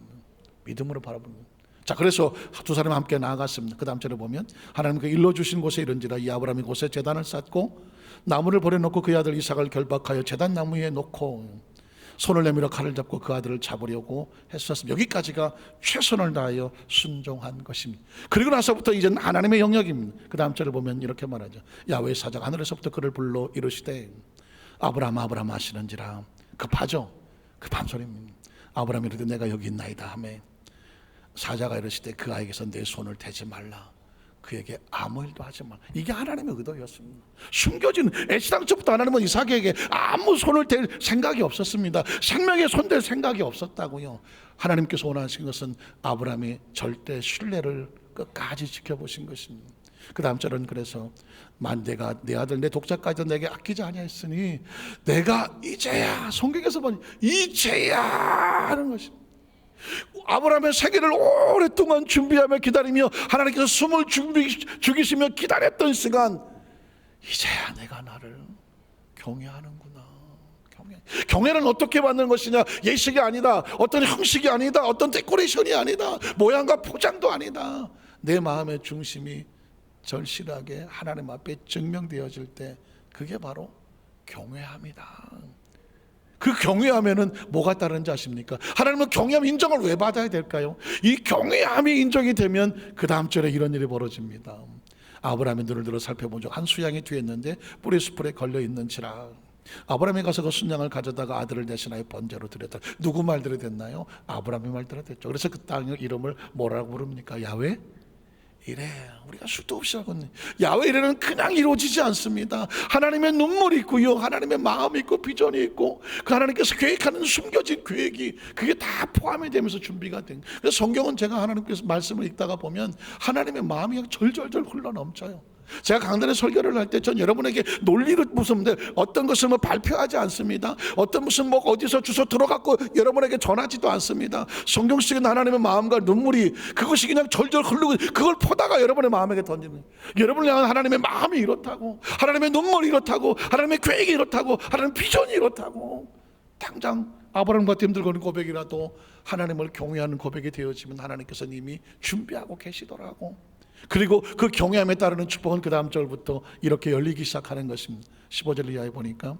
믿음으로 바라보는 것. 자, 그래서 두 사람이 함께 나아갔습니다. 그 다음 절에 보면 하나님께 일러주신 곳에 이른지라 이 아브라함이 곳에 제단을 쌓고 나무를 버려놓고 그의 아들 이삭을 결박하여 제단 나무 위에 놓고 손을 내밀어 칼을 잡고 그 아들을 잡으려고 했었습니다. 여기까지가 최선을 다하여 순종한 것입니다. 그리고 나서부터 이제는 하나님의 영역입니다. 그 다음 절을 보면 이렇게 말하죠. 야훼의 사자가 하늘에서부터 그를 불러 이르시되 아브라함 아브라함 하시는지라. 급하죠. 급한 소리입니다. 아브라함이 이르되 내가 여기 있나이다 하매 사자가 이르시되 그 아이에게서 내 손을 대지 말라. 그에게 아무 일도 하지 말라. 이게 하나님의 의도였습니다. 숨겨진 애시당초부터 하나님은 이삭에게 아무 손을 댈 생각이 없었습니다. 생명에 손댈 생각이 없었다고요. 하나님께서 원하신 것은 아브라함이 절대 신뢰를 끝까지 지켜보신 것입니다. 그 다음 절은 그래서 내가 내 아들 내 독자까지도 내게 아끼지 아니하였으니 내가 이제야, 성경에서 보니 이제야 하는 것입니다. 아브라함의 세계를 오랫동안 준비하며 기다리며 하나님께서 숨을 죽이시며 기다렸던 시간, 이제야 내가 나를 경외하는구나. 경외는 어떻게 받는 것이냐? 예식이 아니다, 어떤 형식이 아니다, 어떤 데코레이션이 아니다, 모양과 포장도 아니다. 내 마음의 중심이 절실하게 하나님 앞에 증명되어질 때 그게 바로 경외함이다. 그 경외하면은 뭐가 따르는지 아십니까? 하나님은 경외함 인정을 왜 받아야 될까요? 이 경외함이 인정이 되면 그 다음 절에 이런 일이 벌어집니다. 아브라함이 눈을 들어 살펴보죠. 한 수양이 뒤에 있는데 뿌리 수풀에 걸려 있는지라. 아브라함이 가서 그 순양을 가져다가 아들을 대신하여 번제로 드렸다. 누구 말대로 됐나요? 아브라함의 말대로 됐죠. 그래서 그 땅의 이름을 뭐라고 부릅니까? 야훼 이래. 우리가 수도 없이 하고 있네. 야훼 이래는 그냥 이루어지지 않습니다. 하나님의 눈물이 있고요, 하나님의 마음이 있고 비전이 있고 그 하나님께서 계획하는 숨겨진 계획이 그게 다 포함이 되면서 준비가 된. 그래서 성경은 제가 하나님께서 말씀을 읽다가 보면 하나님의 마음이 그냥 절절절 흘러넘쳐요. 제가 강단에 설교를 할 때 전 여러분에게 논리를 무슨데 어떤 것을 발표하지 않습니다. 어떤 무슨 어디서 주소 들어갖고 여러분에게 전하지도 않습니다. 성경 속에 하나님의 마음과 눈물이 그것이 그냥 절절 흐르고 그걸 포다가 여러분의 마음에게 던지는, 여러분을 향한 하나님의 마음이 이렇다고, 하나님의 눈물이 이렇다고, 하나님의 계획이 이렇다고, 하나님의 비전이 이렇다고. 당장 아브라함과 힘들거리는 고백이라도 하나님을 경외하는 고백이 되어지면 하나님께서 이미 준비하고 계시더라고. 그리고 그 경외함에 따르는 축복은 그 다음 절부터 이렇게 열리기 시작하는 것입니다. 15절 이하에 보니까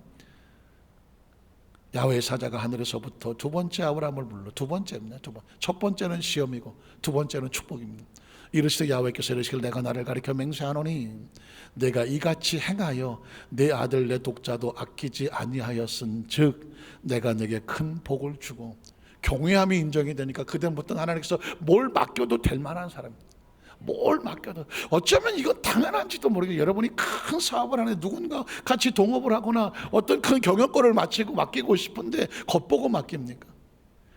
야훼의 사자가 하늘에서부터 두 번째 아브라함을 불러, 두 번째입니다. 첫 번째는 시험이고 두 번째는 축복입니다. 이르시되 야훼께서 이르시기를 내가 나를 가리켜 맹세하노니 내가 이같이 행하여 내 아들 내 독자도 아끼지 아니하였은즉 내가 내게 큰 복을 주고. 경외함이 인정이 되니까 그때부터는 하나님께서 뭘 맡겨도 될 만한 사람입니다. 뭘 맡겨도, 어쩌면 이건 당연한지도 모르겠어요. 여러분이 큰 사업을 하는데 누군가 같이 동업을 하거나 어떤 큰 경영권을 맡기고 싶은데 겉보고 맡깁니까?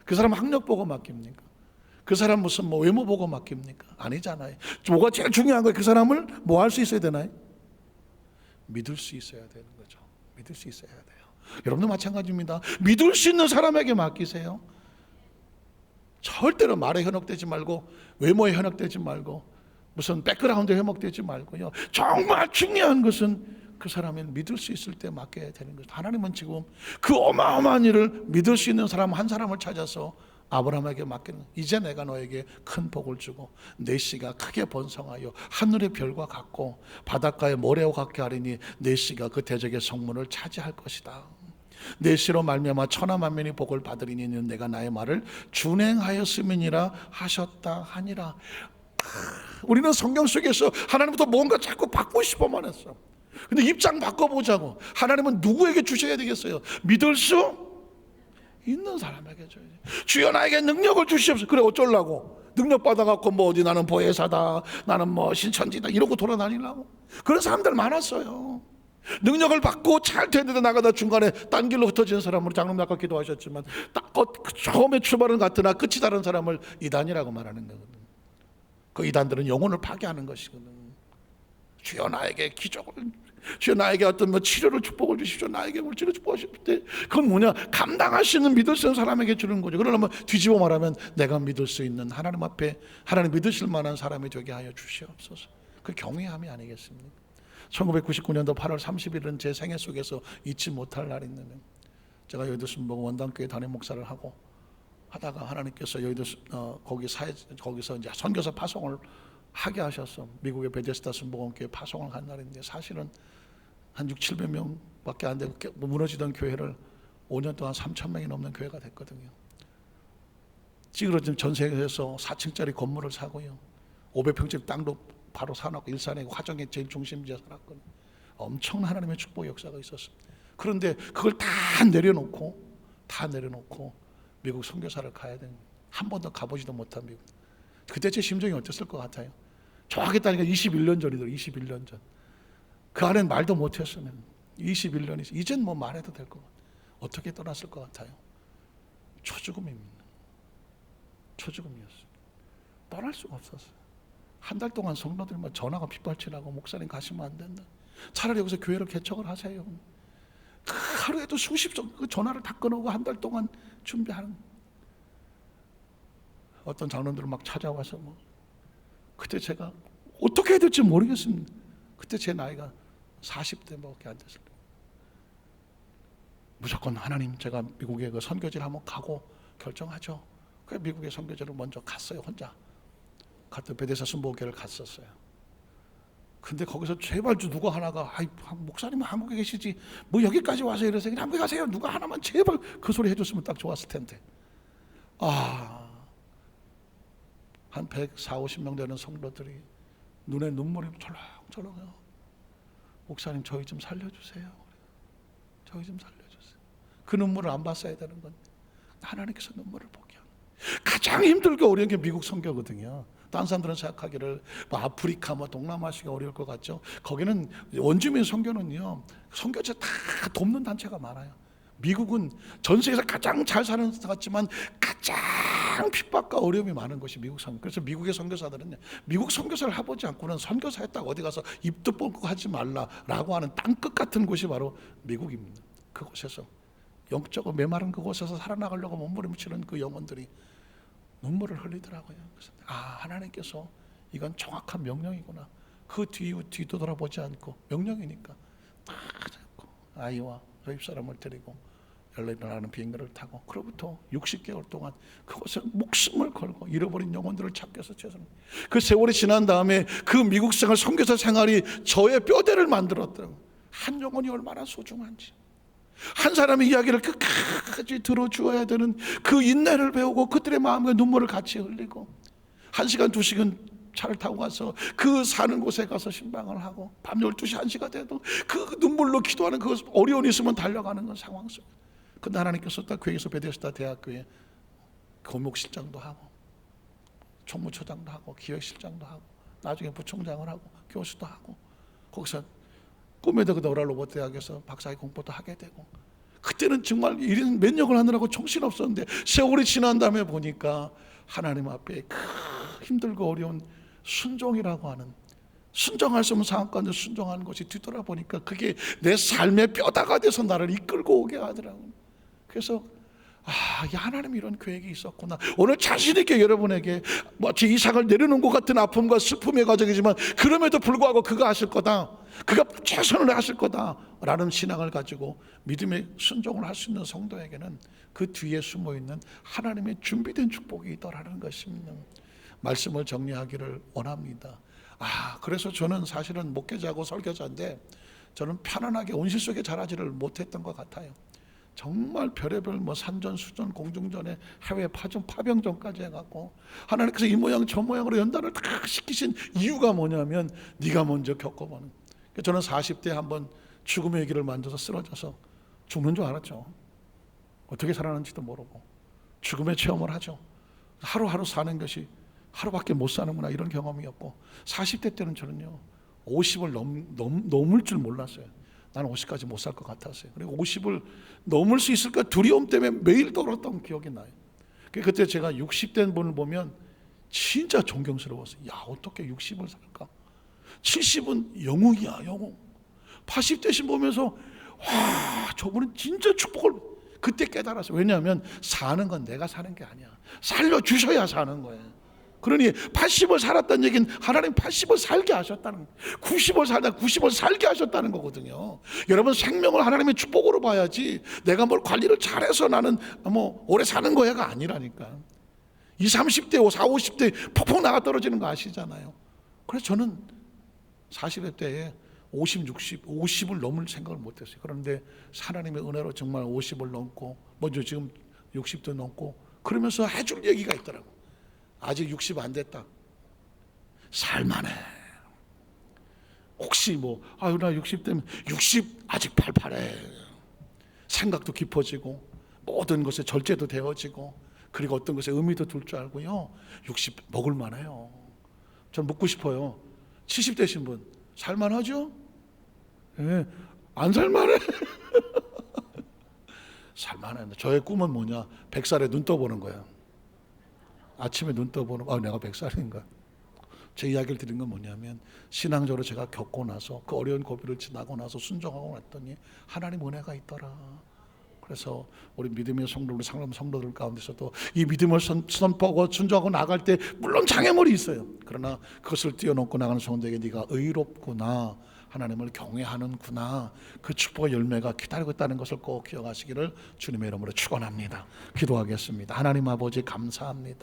그 사람 학력 보고 맡깁니까? 그 사람 무슨 외모 보고 맡깁니까? 아니잖아요. 뭐가 제일 중요한 거예요? 그 사람을 뭐 할 수 있어야 되나요? 믿을 수 있어야 되는 거죠. 믿을 수 있어야 돼요. 여러분도 마찬가지입니다. 믿을 수 있는 사람에게 맡기세요. 절대로 말에 현혹되지 말고, 외모에 현혹되지 말고, 무슨 백그라운드에 현혹되지 말고요. 정말 중요한 것은 그 사람을 믿을 수 있을 때 맡겨야 되는 거죠. 하나님은 지금 그 어마어마한 일을 믿을 수 있는 사람 한 사람을 찾아서 아브라함에게 맡기는, 이제 내가 너에게 큰 복을 주고 내 씨가 크게 번성하여 하늘의 별과 같고 바닷가의 모래와 같게 하리니 내 씨가 그 대적의 성문을 차지할 것이다. 내 씨로 말미암아 천하 만민이 복을 받으리니 내가 나의 말을 준행하였음이니라 하셨다 하니라. 우리는 성경 속에서 하나님부터 뭔가 자꾸 받고 싶어만 했어. 근데 입장 바꿔보자고. 하나님은 누구에게 주셔야 되겠어요? 믿을 수 있는 사람에게 줘야지. 주여 나에게 능력을 주시옵소서. 그래 어쩌려고? 능력 받아갖고 뭐 어디 나는 보혜사다, 나는 뭐 신천지다 이러고 돌아다니려고? 그런 사람들 많았어요. 능력을 받고 잘 되는데 나가다 중간에 딴 길로 흩어지는 사람으로 장로님 아까 기도하셨지만 딱 처음에 출발은 같으나 끝이 다른 사람을 이단이라고 말하는 거거든요. 그 이단들은 영혼을 파괴하는 것이거든요. 주여 나에게 기적을, 주여 나에게 어떤 뭐 치료를 축복을 주십시오, 나에게 물질을 축복하십시오 때 그건 뭐냐? 감당할 수 있는 믿을 수 있는 사람에게 주는 거죠. 그러려면 뒤집어 말하면 내가 믿을 수 있는 하나님 앞에 하나님 믿으실 만한 사람이 되게 하여 주시옵소서. 그 경외함이 아니겠습니까? 1999년도 8월 30일은 제 생애 속에서 잊지 못할 날인데, 제가 여의도 순복음 원당교회 담임 목사를 하고 하다가 하나님께서 여의도 거기서 이제 선교사 파송을 하게 하셔서 미국의 베데스다 순복음교회 파송을 간 날인데, 사실은 한 600~700명밖에 안 되고 무너지던 교회를 5년 동안 3,000명이 넘는 교회가 됐거든요. 찌그러진 전세에서 4층짜리 건물을 사고요, 500평짜리 땅도 바로 사놓고 일산에 화정의 제일 중심지에 살았거든요. 엄청난 하나님의 축복 역사가 있었습니다. 그런데 그걸 다 내려놓고 미국 선교사를 가야 되는, 한 번도 가보지도 못한 미국. 그때 제 심정이 어땠을 것 같아요? 정확했다니까 21년 전이더라고요. 21년 전. 그 안엔 말도 못했으면 21년이 이젠 뭐 말해도 될 것 같아요. 어떻게 떠났을 것 같아요? 초죽음입니다. 초죽음이었어요. 떠날 수가 없었어요. 한 달 동안 성도들만 전화가 빗발치라고, 목사님 가시면 안 된다, 차라리 여기서 교회를 개척을 하세요. 그 하루에도 수십 그 전화를 다 끊어고 한 달 동안 준비하는, 어떤 장로들은 막 찾아와서 뭐, 그때 제가 어떻게 해야 될지 모르겠습니다. 그때 제 나이가 40대밖에 안 됐을 거예요. 무조건 하나님, 제가 미국에 그 선교지를 한번 가고 결정하죠. 그래서 미국에 선교지를 먼저 갔어요. 혼자 갔다 베데스다 순복음교회를 갔었어요. 근데 거기서 제발 누가 하나가, 아이 목사님은 한국에 계시지 뭐 여기까지 와서 이러세요, 한국에 가세요, 누가 하나만 제발 그 소리 해줬으면 딱 좋았을 텐데. 한 140~150명 되는 성도들이 눈에 눈물이 철렁철렁해요. 목사님 저희 좀 살려주세요, 저희 좀 살려주세요. 그 눈물을 안 봤어야 되는 건데 하나님께서 눈물을 보게 하는, 가장 힘들고 어려운 게 미국 선교거든요. 다른 사람들은 생각하기를 뭐 아프리카, 뭐 동남아시아가 어려울 것 같죠. 거기는 원주민 선교는요, 선교제 다 돕는 단체가 많아요. 미국은 전 세계에서 가장 잘 사는 것 같지만 가장 핍박과 어려움이 많은 것이 미국 선교. 그래서 미국의 선교사들은 미국 선교사를 해보지 않고는 선교사 했다고 어디 가서 입도 뻥고 하지 말라라고 하는 땅끝 같은 곳이 바로 미국입니다. 그곳에서 영적으로 메마른 그곳에서 살아나가려고 몸부림치는 그 영혼들이 눈물을 흘리더라고요. 그래서 하나님께서 이건 정확한 명령이구나. 그 뒤돌아보지 않고 명령이니까 딱 잡고 아이와 집사람을 데리고 LA라는 비행기를 타고, 그로부터 60개월 동안 그곳에 목숨을 걸고 잃어버린 영혼들을 찾기 위해서 최선을. 그 세월이 지난 다음에 그 미국 생활, 선교사 생활이 저의 뼈대를 만들었더라고요. 한 영혼이 얼마나 소중한지, 한 사람의 이야기를 끝까지 들어주어야 되는 그 인내를 배우고 그들의 마음과 눈물을 같이 흘리고, 1시간 2시간 차를 타고 가서 그 사는 곳에 가서 신방을 하고 밤 12시 1시가 돼도 그 눈물로 기도하는 그 어려움이 있으면 달려가는 건 상황 속에. 근데 하나님께서 딱 교회에서 베데스다 대학교에 교목실장도 하고 총무처장도 하고 기획실장도 하고 나중에 부총장을 하고 교수도 하고, 거기서 꿈에도 그 노랄 로봇 대학에서 박사학위 공부도 하게 되고, 그때는 정말 이런 면역을 하느라고 정신없었는데 세월이 지난 다음에 보니까 하나님 앞에 힘들고 어려운 순종이라고 하는, 순종할 수 없는 상황 가운데 순종하는 것이 뒤돌아보니까 그게 내 삶의 뼈다가 돼서 나를 이끌고 오게 하더라고요. 그래서 하나님 이런 계획이 있었구나. 오늘 자신 있게 여러분에게 마치 이삭을 내려놓은 것 같은 아픔과 슬픔의 과정이지만 그럼에도 불구하고 그가 하실 거다, 그가 최선을 하실 거다 라는 신앙을 가지고 믿음의 순종을 할 수 있는 성도에게는 그 뒤에 숨어있는 하나님의 준비된 축복이 있더라는 것입니다. 말씀을 정리하기를 원합니다. 그래서 저는 사실은 목회자고 설교자인데 저는 편안하게 온실 속에 자라지를 못했던 것 같아요. 정말 별의별 산전수전 공중전에 해외 파병전까지 해갖고 하나님께서 이 모양 저 모양으로 연단을 다 시키신 이유가 뭐냐면 네가 먼저 겪어보는. 저는 40대에 한번 죽음의 얘기를 만져서 쓰러져서 죽는 줄 알았죠. 어떻게 살아나는지도 모르고 죽음의 체험을 하죠. 하루하루 사는 것이 하루밖에 못 사는구나 이런 경험이었고, 40대 때는 저는요 50을 넘을 줄 몰랐어요. 나는 50까지 못 살 것 같았어요. 그리고 50을 넘을 수 있을까 두려움 때문에 매일 떨었던 기억이 나요. 그때 제가 60대 분을 보면 진짜 존경스러웠어요. 야, 어떻게 60을 살까? 70은 영웅이야, 영웅. 80대신 보면서 와, 저분은 진짜 축복을 그때 깨달았어요. 왜냐하면 사는 건 내가 사는 게 아니야. 살려주셔야 사는 거예요. 그러니 80을 살았다는 얘기는 하나님 80을 살게 하셨다는 거예요. 90을 살다 90을 살게 하셨다는 거거든요. 여러분, 생명을 하나님의 축복으로 봐야지 내가 뭘 관리를 잘해서 나는 뭐 오래 사는 거야가 아니라니까. 20, 30대, 40, 50대 폭폭 나가 떨어지는 거 아시잖아요. 그래서 저는 40대 때에 50, 60, 50을 넘을 생각을 못했어요. 그런데 하나님의 은혜로 정말 50을 넘고, 먼저 지금 60도 넘고, 그러면서 해줄 얘기가 있더라고. 아직 60 안 됐다. 살만해. 혹시 뭐, 아유, 나 60 되면 60 아직 팔팔해. 생각도 깊어지고, 모든 것에 절제도 되어지고, 그리고 어떤 것에 의미도 둘 줄 알고요. 60 먹을 만해요. 전 묻고 싶어요. 70 되신 분, 살만하죠? 예, 안 살만해. 살만해. 저의 꿈은 뭐냐? 100살에 눈 떠보는 거야. 아침에 눈 떠보는 거, 내가 100살인가? 제 이야기를 드린 건 뭐냐면, 신앙적으로 제가 겪고 나서 그 어려운 고비를 지나고 나서 순종하고 났더니 하나님 은혜가 있더라. 그래서 우리 믿음의 성도들, 상람 성도들 가운데서도 이 믿음을 선포하고 순종하고 나갈 때 물론 장애물이 있어요. 그러나 그것을 뛰어넘고 나가는 성도에게 네가 의롭구나, 하나님을 경외하는구나, 그 축복의 열매가 기다리고 있다는 것을 꼭 기억하시기를 주님의 이름으로 축원합니다. 기도하겠습니다. 하나님 아버지 감사합니다.